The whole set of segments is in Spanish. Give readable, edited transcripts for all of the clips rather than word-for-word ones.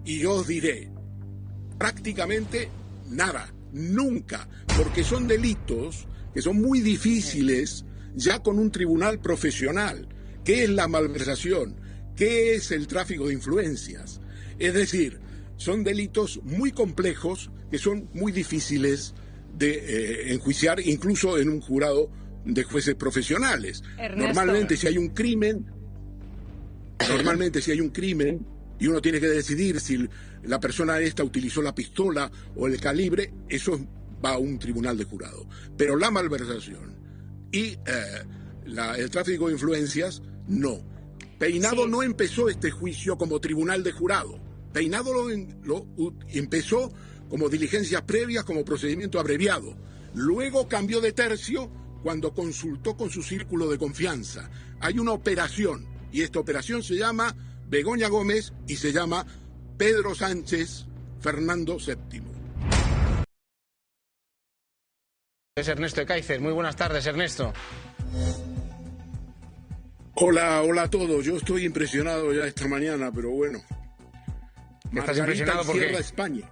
Y yo os diré, prácticamente nada, nunca, porque son delitos que son muy difíciles ya con un tribunal profesional. ¿Qué es la malversación? ¿Qué es el tráfico de influencias? Es decir, son delitos muy complejos que son muy difíciles de enjuiciar, incluso en un jurado de jueces profesionales. Ernesto. Normalmente si hay un crimen y uno tiene que decidir si la persona esta utilizó la pistola o el calibre, eso va a un tribunal de jurado. Pero la malversación y el tráfico de influencias, no. Peinado no empezó este juicio como tribunal de jurado. Peinado lo empezó como diligencias previas, como procedimiento abreviado. Luego cambió de tercio cuando consultó con su círculo de confianza. Hay una operación, y esta operación se llama Begoña Gómez y se llama Pedro Sánchez Fernando VII. Es Ernesto Ekaizer. Muy buenas tardes, Ernesto. Hola a todos. Yo estoy impresionado ya esta mañana, pero bueno. ¿Estás impresionado por qué? Cierra España.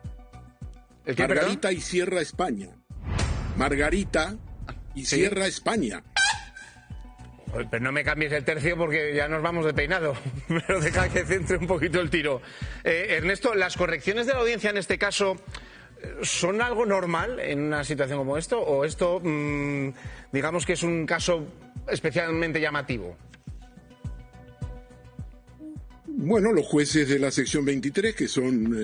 ¿El qué, Margarita perdón? y cierra España. Margarita y ¿Sí? cierra España. Pero no me cambies el tercio porque ya nos vamos de peinado. Pero deja que centre un poquito el tiro. Ernesto, ¿las correcciones de la audiencia en este caso son algo normal en una situación como esto? ¿O esto, digamos que es un caso especialmente llamativo? Bueno, los jueces de la sección 23, que son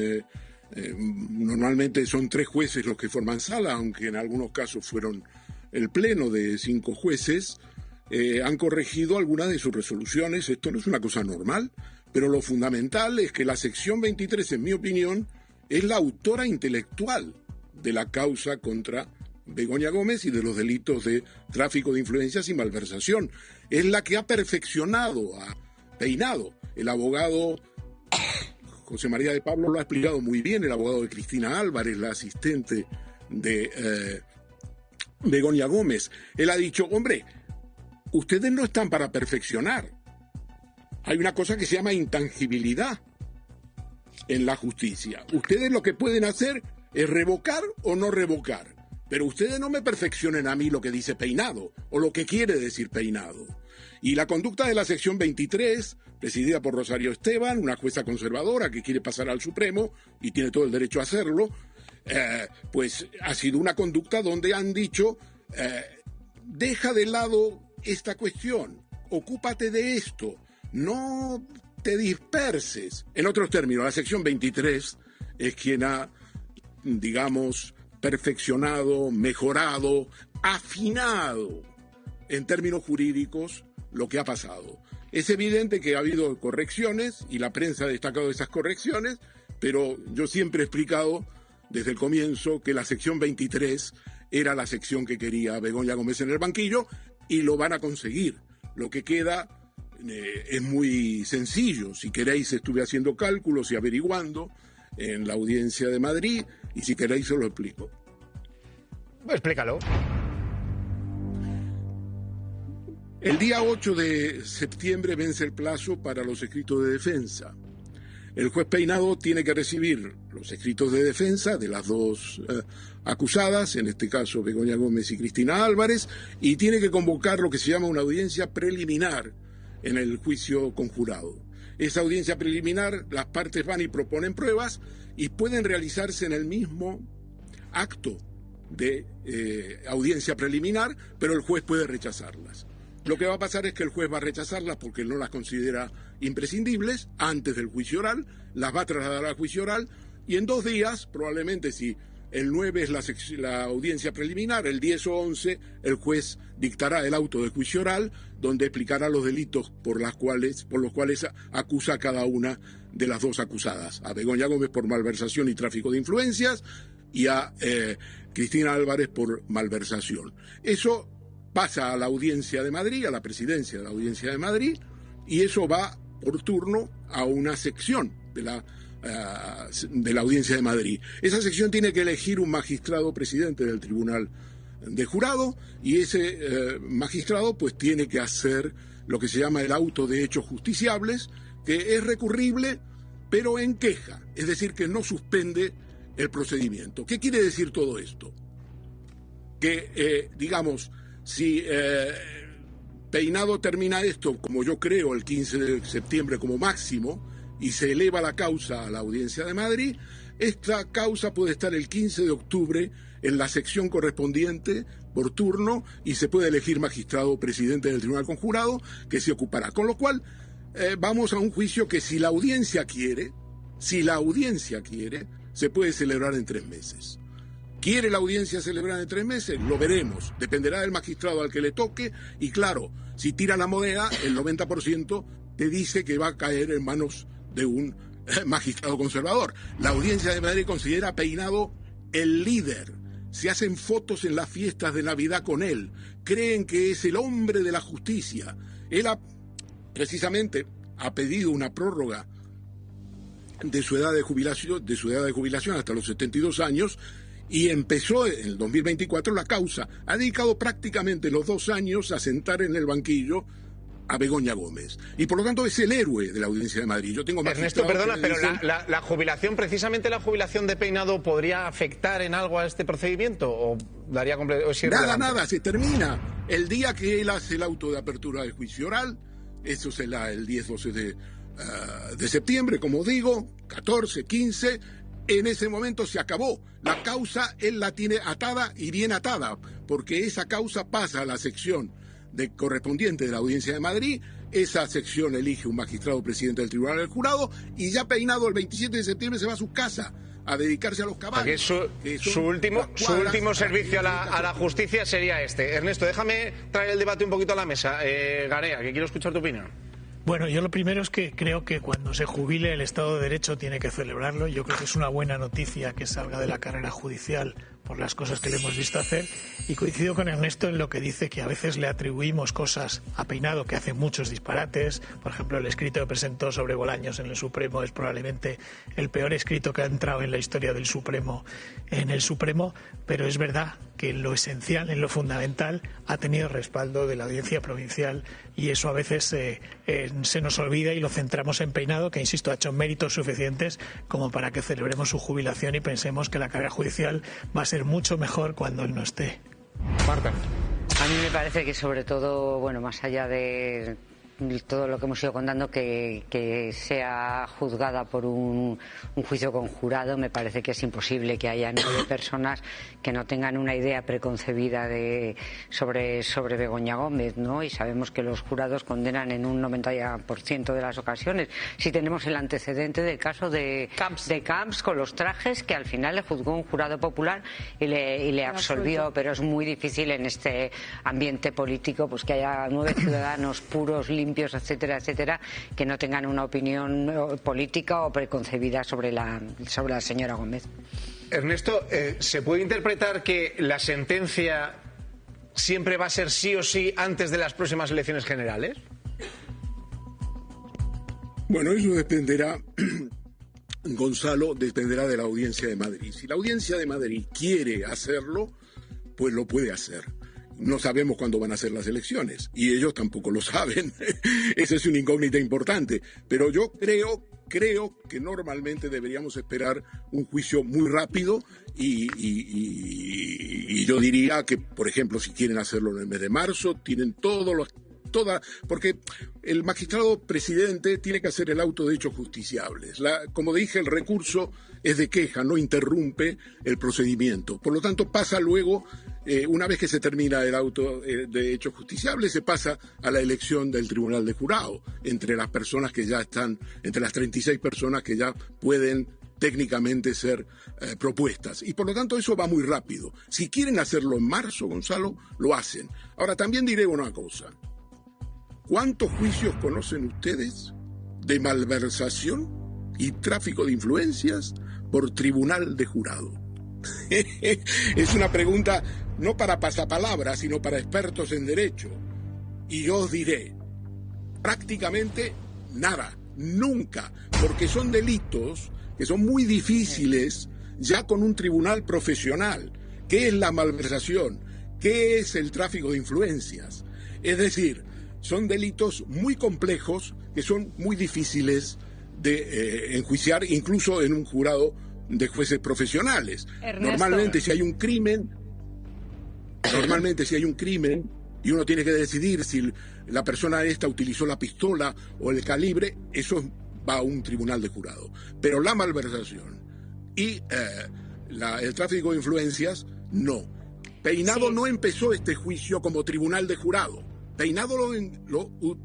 normalmente son 3 jueces los que forman sala, aunque en algunos casos fueron el pleno de 5 jueces, han corregido algunas de sus resoluciones. Esto no es una cosa normal, pero lo fundamental es que la sección 23, en mi opinión, es la autora intelectual de la causa contra Begoña Gómez y de los delitos de tráfico de influencias y malversación. Es la que ha perfeccionado a Peinado. El abogado José María de Pablo lo ha explicado muy bien, el abogado de Cristina Álvarez, la asistente de Begoña Gómez. Él ha dicho, hombre, ustedes no están para perfeccionar. Hay una cosa que se llama intangibilidad en la justicia. Ustedes lo que pueden hacer es revocar o no revocar. Pero ustedes no me perfeccionen a mí lo que dice Peinado o lo que quiere decir Peinado. Y la conducta de la sección 23, presidida por Rosario Esteban, una jueza conservadora que quiere pasar al Supremo y tiene todo el derecho a hacerlo, pues ha sido una conducta donde han dicho, deja de lado esta cuestión, ocúpate de esto, no te disperses. En otros términos, la sección 23 es quien ha, digamos, perfeccionado, mejorado, afinado en términos jurídicos lo que ha pasado. Es evidente que ha habido correcciones y la prensa ha destacado esas correcciones, pero yo siempre he explicado desde el comienzo que la sección 23 era la sección que quería Begoña Gómez en el banquillo y lo van a conseguir. Lo que queda es muy sencillo. Si queréis, estuve haciendo cálculos y averiguando en la audiencia de Madrid y si queréis os lo explico. Explícalo. El día 8 de septiembre vence el plazo para los escritos de defensa. El juez Peinado tiene que recibir los escritos de defensa de las dos acusadas, en este caso Begoña Gómez y Cristina Álvarez, y tiene que convocar lo que se llama una audiencia preliminar en el juicio conjurado. Esa audiencia preliminar, las partes van y proponen pruebas y pueden realizarse en el mismo acto de audiencia preliminar, pero el juez puede rechazarlas. Lo que va a pasar es que el juez va a rechazarlas porque no las considera imprescindibles antes del juicio oral, las va a trasladar al juicio oral y en 2 días, probablemente si el 9 es la audiencia preliminar, el 10 o 11 el juez dictará el auto de juicio oral donde explicará los delitos por los cuales acusa a cada una de las dos acusadas, a Begoña Gómez por malversación y tráfico de influencias y a Cristina Álvarez por malversación. Eso pasa a la audiencia de Madrid, a la presidencia de la audiencia de Madrid, y eso va por turno a una sección de la audiencia de Madrid. Esa sección tiene que elegir un magistrado presidente del tribunal de jurado, y ese magistrado pues tiene que hacer lo que se llama el auto de hechos justiciables, que es recurrible pero en queja, es decir, que no suspende el procedimiento. ¿Qué quiere decir todo esto? Que, digamos, si Peinado termina esto, como yo creo, el 15 de septiembre como máximo, y se eleva la causa a la Audiencia de Madrid, esta causa puede estar el 15 de octubre en la sección correspondiente por turno y se puede elegir magistrado o presidente del Tribunal Conjurado que se ocupará. Con lo cual, vamos a un juicio que si la audiencia quiere, se puede celebrar en 3 meses. ¿Quiere la audiencia celebrar en 3 meses? Lo veremos. Dependerá del magistrado al que le toque y claro, si tira la moneda, el 90% te dice que va a caer en manos de un magistrado conservador. La Audiencia de Madrid considera a Peinado el líder. Se hacen fotos en las fiestas de Navidad con él. Creen que es el hombre de la justicia. Él precisamente ha pedido una prórroga de su edad de jubilación hasta los 72 años y empezó en el 2024 la causa. Ha dedicado prácticamente los 2 años a sentar en el banquillo a Begoña Gómez. Y por lo tanto es el héroe de la Audiencia de Madrid. Yo tengo Ernesto, perdona, pero la jubilación, precisamente la jubilación de Peinado, ¿podría afectar en algo a este procedimiento? ¿O daría Nada, se termina. El día que él hace el auto de apertura del juicio oral, eso será el 10-12 de septiembre, como digo, 14, 15, en ese momento se acabó. La causa él la tiene atada y bien atada, porque esa causa pasa a la sección correspondiente de la Audiencia de Madrid, esa sección elige un magistrado presidente del Tribunal del Jurado y ya Peinado el 27 de septiembre se va a su casa a dedicarse a los caballos. Su último servicio a la justicia sería este. Ernesto, déjame traer el debate un poquito a la mesa. Garea, que quiero escuchar tu opinión. Bueno, yo lo primero es que creo que cuando se jubile el Estado de Derecho tiene que celebrarlo. Yo creo que es una buena noticia que salga de la carrera judicial por las cosas que le hemos visto hacer. Y coincido con Ernesto en lo que dice que a veces le atribuimos cosas a Peinado que hace muchos disparates. Por ejemplo, el escrito que presentó sobre Bolaños en el Supremo es probablemente el peor escrito que ha entrado en la historia del Supremo en el Supremo. Pero es verdad que en lo esencial, en lo fundamental, ha tenido respaldo de la Audiencia Provincial y eso a veces se nos olvida y lo centramos en Peinado, que, insisto, ha hecho méritos suficientes como para que celebremos su jubilación y pensemos que la carrera judicial va a ser mucho mejor cuando él no esté. Marta. A mí me parece que sobre todo, bueno, más allá de todo lo que hemos ido contando, que sea juzgada por un juicio conjurado, me parece que es imposible que haya 9 personas que no tengan una idea preconcebida sobre Begoña Gómez, ¿no? Y sabemos que los jurados condenan en un 90% de las ocasiones. Si tenemos el antecedente del caso de Camps con los trajes, que al final le juzgó un jurado popular y le absolvió, pero es muy difícil en este ambiente político pues que haya 9 ciudadanos puros, limpios, etcétera, etcétera, que no tengan una opinión política o preconcebida sobre la señora Gómez. Ernesto, ¿se puede interpretar que la sentencia siempre va a ser sí o sí antes de las próximas elecciones generales? Bueno, eso dependerá, Gonzalo, dependerá de la Audiencia de Madrid. Si la Audiencia de Madrid quiere hacerlo, pues lo puede hacer. No sabemos cuándo van a ser las elecciones y ellos tampoco lo saben. Esa es una incógnita importante. Pero yo creo que normalmente deberíamos esperar un juicio muy rápido y yo diría que, por ejemplo, si quieren hacerlo en el mes de marzo, tienen porque el magistrado presidente tiene que hacer el auto de hechos justiciables. Como dije, el recurso es de queja, no interrumpe el procedimiento. Por lo tanto, pasa luego, una vez que se termina el auto de hechos justiciables, se pasa a la elección del Tribunal de Jurado, entre las personas que ya están, entre las 36 personas que ya pueden técnicamente ser propuestas. Y por lo tanto eso va muy rápido. Si quieren hacerlo en marzo, Gonzalo, lo hacen. Ahora, también diré una cosa. ¿Cuántos juicios conocen ustedes de malversación y tráfico de influencias por tribunal de jurado? Es una pregunta no para pasapalabras, sino para expertos en derecho. Y yo os diré, prácticamente nada, nunca, porque son delitos que son muy difíciles ya con un tribunal profesional. ¿Qué es la malversación? ¿Qué es el tráfico de influencias? Es decir, son delitos muy complejos que son muy difíciles de enjuiciar, incluso en un jurado de jueces profesionales. Ernesto. Normalmente si hay un crimen y uno tiene que decidir si la persona esta utilizó la pistola o el calibre, eso va a un tribunal de jurado. Pero la malversación y el tráfico de influencias, no. Peinado no empezó este juicio como tribunal de jurado. Peinado lo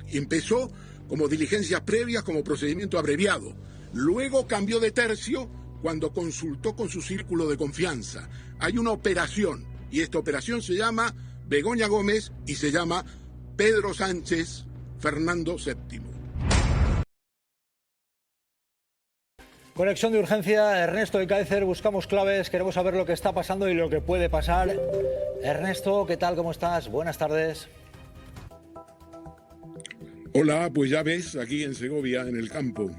empezó como diligencias previas, como procedimiento abreviado. Luego cambió de tercio cuando consultó con su círculo de confianza. Hay una operación, y esta operación se llama Begoña Gómez y se llama Pedro Sánchez Fernando VII. Conexión de urgencia, Ernesto de Cáceres, buscamos claves, queremos saber lo que está pasando y lo que puede pasar. Ernesto, ¿qué tal? ¿Cómo estás? Buenas tardes. Hola, pues ya ves, aquí en Segovia, en el campo.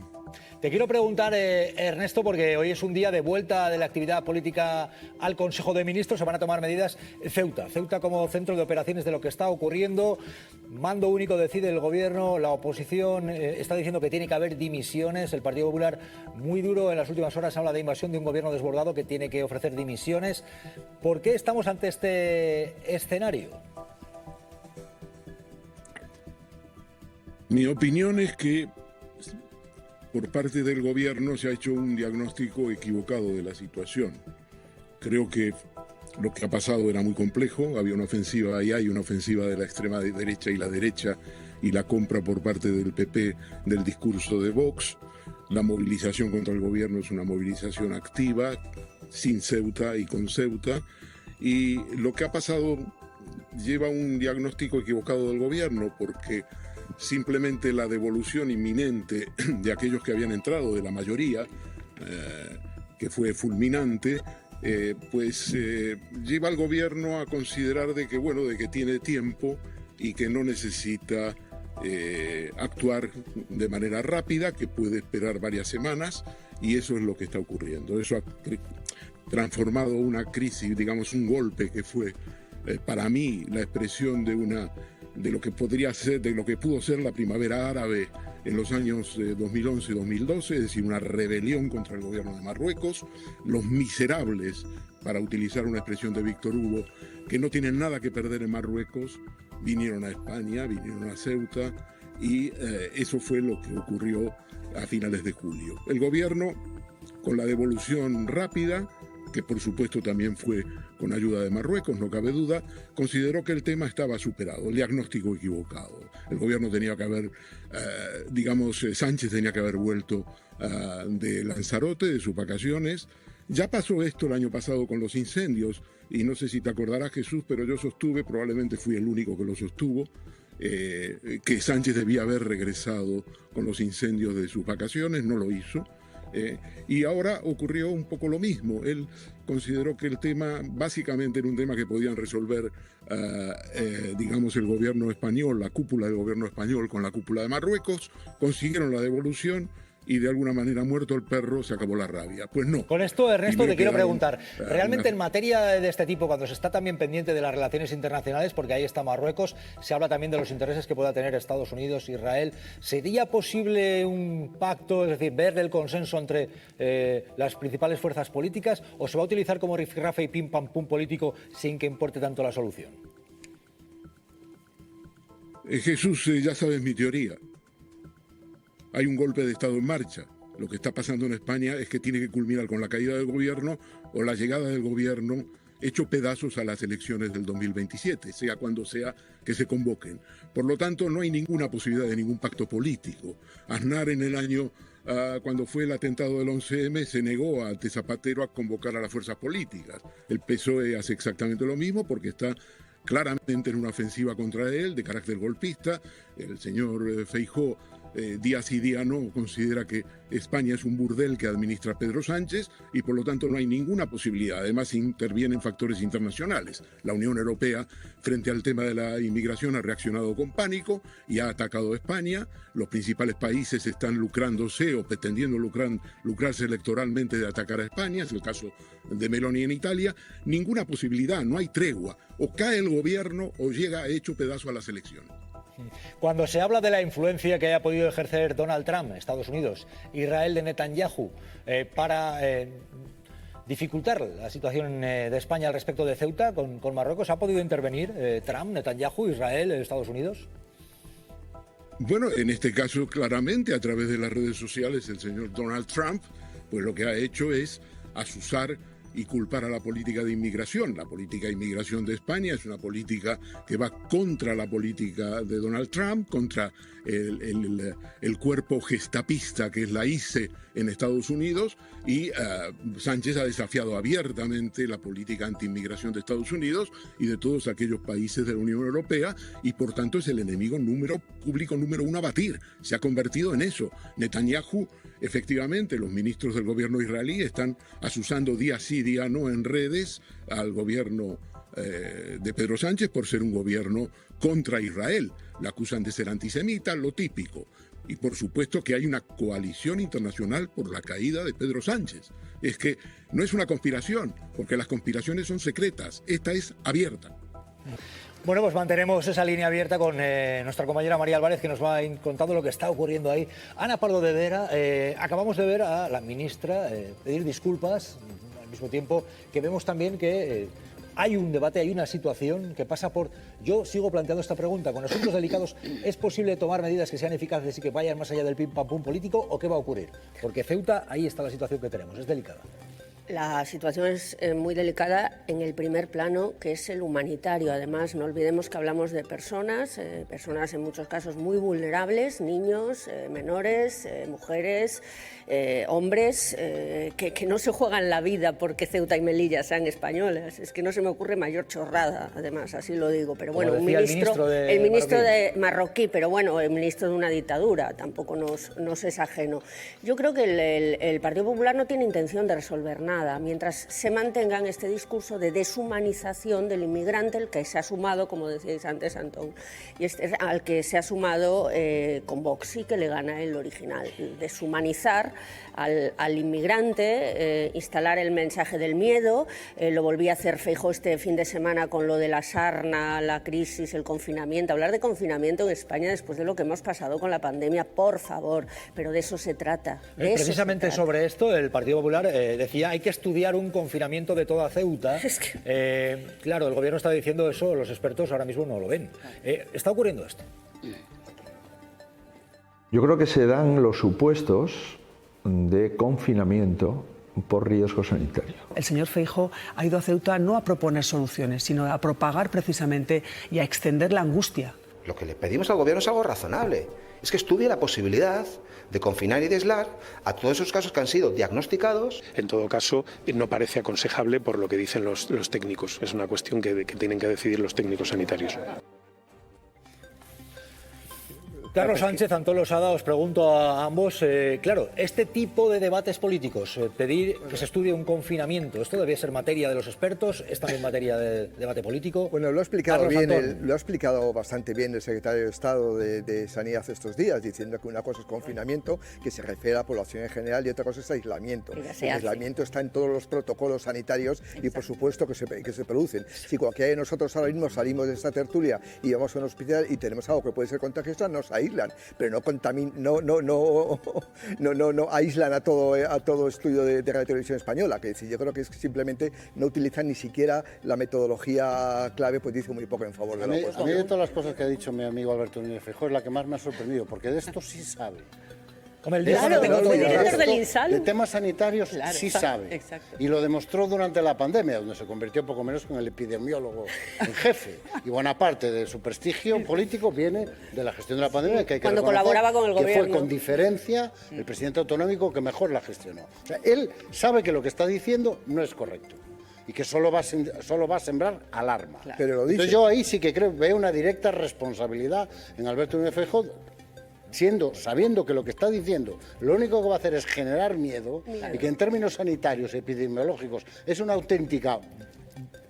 Te quiero preguntar, Ernesto, porque hoy es un día de vuelta de la actividad política al Consejo de Ministros, se van a tomar medidas. Ceuta como centro de operaciones de lo que está ocurriendo, mando único decide el gobierno, la oposición está diciendo que tiene que haber dimisiones, el Partido Popular muy duro en las últimas horas habla de invasión de un gobierno desbordado que tiene que ofrecer dimisiones. ¿Por qué estamos ante este escenario? Mi opinión es que por parte del gobierno se ha hecho un diagnóstico equivocado de la situación. Creo que lo que ha pasado era muy complejo, había una ofensiva, ahí hay una ofensiva de la extrema derecha y la derecha, y la compra por parte del PP del discurso de Vox. La movilización contra el gobierno es una movilización activa, sin Ceuta y con Ceuta, y lo que ha pasado lleva un diagnóstico equivocado del gobierno, porque simplemente la devolución inminente de aquellos que habían entrado, de la mayoría, que fue fulminante, lleva al gobierno a considerar de que tiene tiempo y que no necesita actuar de manera rápida, que puede esperar varias semanas, y eso es lo que está ocurriendo. Eso ha transformado una crisis, digamos un golpe que fue para mí la expresión de lo que podría ser, de lo que pudo ser la primavera árabe en los años 2011-2012, es decir, una rebelión contra el gobierno de Marruecos, los miserables, para utilizar una expresión de Víctor Hugo, que no tienen nada que perder en Marruecos, vinieron a España, vinieron a Ceuta, y eso fue lo que ocurrió a finales de julio. El gobierno, con la devolución rápida, que por supuesto también fue con ayuda de Marruecos, no cabe duda, consideró que el tema estaba superado, el diagnóstico equivocado. El gobierno tenía que haber, Sánchez tenía que haber vuelto de Lanzarote, de sus vacaciones. Ya pasó esto el año pasado con los incendios, y no sé si te acordarás, Jesús, pero yo sostuve, probablemente fui el único que lo sostuvo, que Sánchez debía haber regresado con los incendios de sus vacaciones, no lo hizo. Y ahora ocurrió un poco lo mismo. Él consideró que el tema básicamente era un tema que podían resolver, el gobierno español, la cúpula del gobierno español con la cúpula de Marruecos, consiguieron la devolución y de alguna manera, muerto el perro, se acabó la rabia. Pues no. Con esto, Ernesto, te quiero preguntar, realmente en materia de este tipo, cuando se está también pendiente de las relaciones internacionales, porque ahí está Marruecos, se habla también de los intereses que pueda tener Estados Unidos, Israel, ¿sería posible un pacto, es decir, ver el consenso entre las principales fuerzas políticas, o se va a utilizar como rifirrafe y pim pam pum político sin que importe tanto la solución? Jesús, ya sabes mi teoría. Hay un golpe de Estado en marcha. Lo que está pasando en España es que tiene que culminar con la caída del gobierno o la llegada del gobierno hecho pedazos a las elecciones del 2027, sea cuando sea que se convoquen. Por lo tanto, no hay ninguna posibilidad de ningún pacto político. Aznar en el año, cuando fue el atentado del 11M, se negó ante Zapatero a convocar a las fuerzas políticas. El PSOE hace exactamente lo mismo porque está claramente en una ofensiva contra él de carácter golpista. El señor Feijóo día sí día no considera que España es un burdel que administra Pedro Sánchez y por lo tanto no hay ninguna posibilidad. Además intervienen factores internacionales. La Unión Europea frente al tema de la inmigración ha reaccionado con pánico y ha atacado a España. Los principales países están lucrándose o pretendiendo lucrarse electoralmente de atacar a España. Es el caso de Meloni en Italia. Ninguna posibilidad, no hay tregua. O cae el gobierno o llega hecho pedazo a las elecciones. Cuando se habla de la influencia que haya podido ejercer Donald Trump, Estados Unidos, Israel de Netanyahu, para dificultar la situación de España al respecto de Ceuta con Marruecos, ¿ha podido intervenir Trump, Netanyahu, Israel, Estados Unidos? Bueno, en este caso claramente a través de las redes sociales el señor Donald Trump, pues lo que ha hecho es azuzar y culpar a la política de inmigración. La política de inmigración de España es una política que va contra la política de Donald Trump, contra el cuerpo gestapista que es la ICE en Estados Unidos, y Sánchez ha desafiado abiertamente la política anti-inmigración de Estados Unidos y de todos aquellos países de la Unión Europea, y por tanto es el enemigo público número uno a batir. Se ha convertido en eso. Netanyahu, efectivamente, los ministros del gobierno israelí están azuzando día sí, día no en redes al gobierno de Pedro Sánchez por ser un gobierno contra Israel. La acusan de ser antisemita, lo típico. Y por supuesto que hay una coalición internacional por la caída de Pedro Sánchez. Es que no es una conspiración, porque las conspiraciones son secretas. Esta es abierta. Bueno, pues mantenemos esa línea abierta con nuestra compañera María Álvarez, que nos va contando lo que está ocurriendo ahí. Ana Pardo de Vera, acabamos de ver a la ministra pedir disculpas, al mismo tiempo que vemos también que hay un debate, hay una situación que pasa por... Yo sigo planteando esta pregunta. Con asuntos delicados, ¿es posible tomar medidas que sean eficaces y que vayan más allá del pim pam pum político, o qué va a ocurrir? Porque Ceuta, ahí está la situación que tenemos, es delicada. La situación es muy delicada en el primer plano, que es el humanitario. Además, no olvidemos que hablamos de personas en muchos casos muy vulnerables, niños, menores, mujeres, hombres, que no se juegan la vida porque Ceuta y Melilla sean españolas. Es que no se me ocurre mayor chorrada, además, así lo digo. Pero bueno, el ministro de marroquí, pero bueno, el ministro de una dictadura, tampoco nos es ajeno. Yo creo que el Partido Popular no tiene intención de resolver nada mientras se mantenga en este discurso de deshumanización del inmigrante, el que se ha sumado, como decíais antes, Antón, y al que se ha sumado con Vox y que le gana el original. Deshumanizar al inmigrante, instalar el mensaje del miedo. Lo volví a hacer Feijóo este fin de semana con lo de la sarna, la crisis, el confinamiento. Hablar de confinamiento en España después de lo que hemos pasado con la pandemia, por favor, pero de eso se trata. Precisamente sobre esto el Partido Popular decía hay que estudiar un confinamiento de toda Ceuta. Claro, el gobierno está diciendo eso, los expertos ahora mismo no lo ven. ¿Está ocurriendo esto? Yo creo que se dan los supuestos de confinamiento por riesgo sanitario. El señor Feijóo ha ido a Ceuta no a proponer soluciones, sino a propagar precisamente y a extender la angustia. Lo que le pedimos al gobierno es algo razonable. Es que estudie la posibilidad de confinar y de aislar a todos esos casos que han sido diagnosticados. En todo caso, no parece aconsejable por lo que dicen los técnicos. Es una cuestión que tienen que decidir los técnicos sanitarios. Carlos Sánchez, Antón Losada, os pregunto a ambos, claro, este tipo de debates políticos, pedir que se estudie un confinamiento, ¿esto debía ser materia de los expertos? ¿Es también materia de debate político? Bueno, lo ha explicado lo ha explicado bastante bien el secretario de Estado de Sanidad estos días, diciendo que una cosa es confinamiento, que se refiere a la población en general, y otra cosa es aislamiento. El aislamiento está en todos los protocolos sanitarios. Exacto. Y por supuesto que se producen. Si cualquiera de nosotros ahora mismo salimos de esta tertulia y vamos a un hospital y tenemos algo que puede ser contagioso, nos aíslan, pero no aíslan a todo estudio de Radio Televisión Española, que yo creo que es que simplemente no utilizan ni siquiera la metodología clave, pues dice muy poco en favor de la oposición. A mí de todas las cosas que ha dicho mi amigo Alberto Núñez Feijóo es la que más me ha sorprendido, porque de esto sí sabe. De temas sanitarios sí sabe. Exacto. Y lo demostró durante la pandemia, donde se convirtió poco menos en el epidemiólogo en jefe. Y buena parte de su prestigio político viene de la gestión de la pandemia, que hay que cuando colaboraba con el gobierno. Que fue con diferencia el presidente autonómico que mejor la gestionó. O sea, él sabe que lo que está diciendo no es correcto y que solo va a sembrar alarma. Claro. Pero lo dice. Entonces yo ahí sí que veo una directa responsabilidad en Alberto Núñez Feijóo, sabiendo que lo que está diciendo lo único que va a hacer es generar miedo, y que en términos sanitarios y epidemiológicos es una auténtica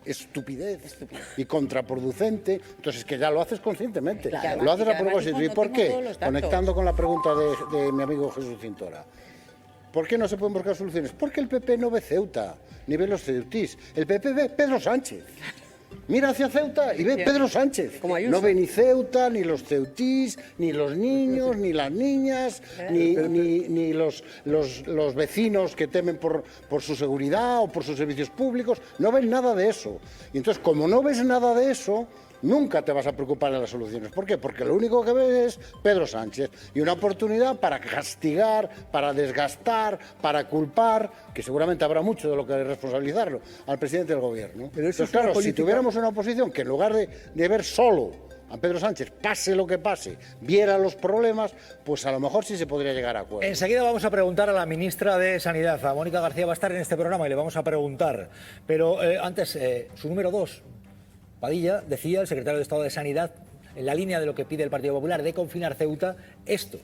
estupidez y contraproducente. Entonces que ya lo haces conscientemente, lo haces a propósito. ¿Y por qué? Conectando con la pregunta de mi amigo Jesús Cintora, ¿por qué no se pueden buscar soluciones? Porque el PP no ve Ceuta, ni ve los ceutís. El PP ve Pedro Sánchez. Mira hacia Ceuta y ve Pedro Sánchez. No ve ni Ceuta, ni los ceutís, ni los niños, ni las niñas, ni los vecinos que temen por su seguridad o por sus servicios públicos. No ven nada de eso. Y entonces, como no ves nada de eso, nunca te vas a preocupar en las soluciones. ¿Por qué? Porque lo único que ves es Pedro Sánchez y una oportunidad para castigar, para desgastar, para culpar, que seguramente habrá mucho de lo que responsabilizarlo, al presidente del gobierno. Pero eso entonces, claro, si tuviéramos una oposición que en lugar de ver solo a Pedro Sánchez, pase lo que pase, viera los problemas, pues a lo mejor sí se podría llegar a acuerdo. Enseguida vamos a preguntar a la ministra de Sanidad, a Mónica García, va a estar en este programa y le vamos a preguntar. Pero antes, su número 2, Padilla, decía el secretario de Estado de Sanidad, en la línea de lo que pide el Partido Popular de confinar Ceuta, esto.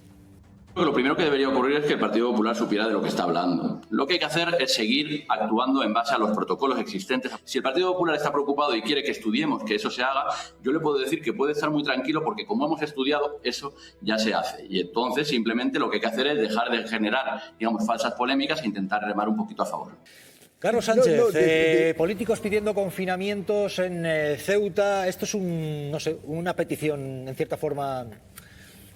Lo primero que debería ocurrir es que el Partido Popular supiera de lo que está hablando. Lo que hay que hacer es seguir actuando en base a los protocolos existentes. Si el Partido Popular está preocupado y quiere que estudiemos que eso se haga, yo le puedo decir que puede estar muy tranquilo porque como hemos estudiado, eso ya se hace. Y entonces simplemente lo que hay que hacer es dejar de generar, digamos, falsas polémicas e intentar remar un poquito a favor. Carlos Sánchez, políticos pidiendo confinamientos en Ceuta, ¿esto es una petición en cierta forma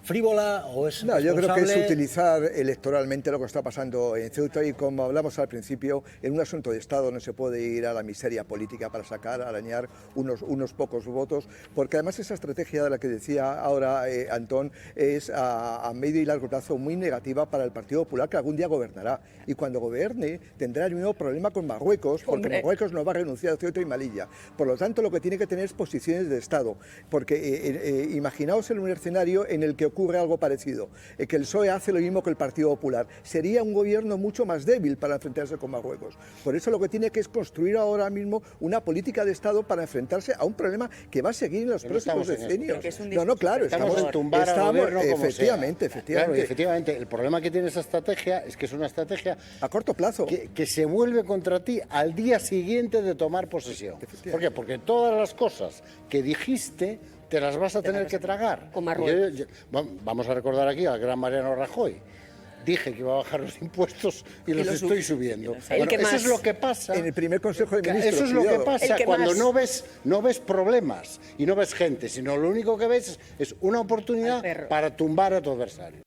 frívola o es No, yo creo que es utilizar electoralmente lo que está pasando en Ceuta y como hablamos al principio, en un asunto de Estado no se puede ir a la miseria política para arañar unos pocos votos, porque además esa estrategia de la que decía ahora Antón es a medio y largo plazo muy negativa para el Partido Popular, que algún día gobernará y cuando gobierne tendrá el mismo problema con Marruecos, porque Marruecos no va a renunciar a Ceuta y Melilla. Por lo tanto, lo que tiene que tener es posiciones de Estado, porque imaginaos en un escenario en el que ocurre algo parecido, que el PSOE hace lo mismo que el Partido Popular. Sería un gobierno mucho más débil para enfrentarse con Marruecos. Por eso lo que tiene que es construir ahora mismo una política de Estado para enfrentarse a un problema que va a seguir en los próximos decenios. Claro, estamos en tumbar al gobierno como efectivamente. Claro, efectivamente, el problema que tiene esa estrategia es que es una estrategia a corto plazo que se vuelve contra ti al día siguiente de tomar posesión. ¿Por qué? Porque todas las cosas que dijiste te las vas a tener que tragar. Vamos a recordar aquí al gran Mariano Rajoy. Dije que iba a bajar los impuestos y los estoy subiendo. Eso es lo que pasa. En el primer Consejo de Ministros. Eso es lo que pasa cuando no ves problemas y no ves gente, sino lo único que ves es una oportunidad para tumbar a tu adversario.